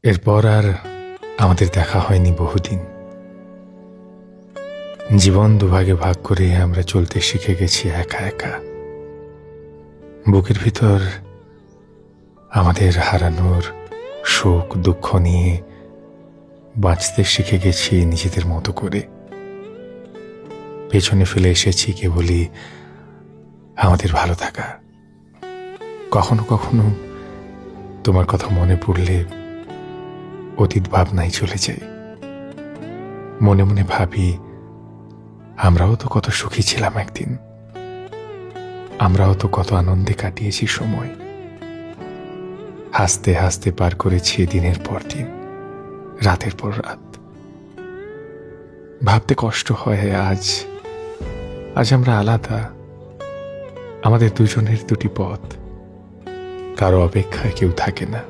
এরপর আর আমাদের দেখা হয়নি বহুদিন। জীবন দুভাগে ভাগ করে আমরা চলতে শিখে গেছি একা একা। বুকের ভিতর আমাদের হারানোর শোক দুঃখ নিয়ে বাঁচতে শিখে গেছি নিজেদের মতো করে। পেছনে ফেলে এসেছি কেবলই আমাদের ভালো থাকা। কখনো কখনো তোমার কথা মনে পড়লে অতীত ভাবনায় চলে যাই। মনে মনে ভাবি, আমরাও তো কত সুখী ছিলাম একদিন। আমরাও তো কত আনন্দে কাটিয়েছি সময়। হাসতে হাসতে পার করেছি দিনের পর দিন, রাতের পর রাত। ভাবতে কষ্ট হয় আজ আমরা আলাদা। আমাদের দুজনের দুটি পথ, কারো অপেক্ষায় কেউ থাকে না।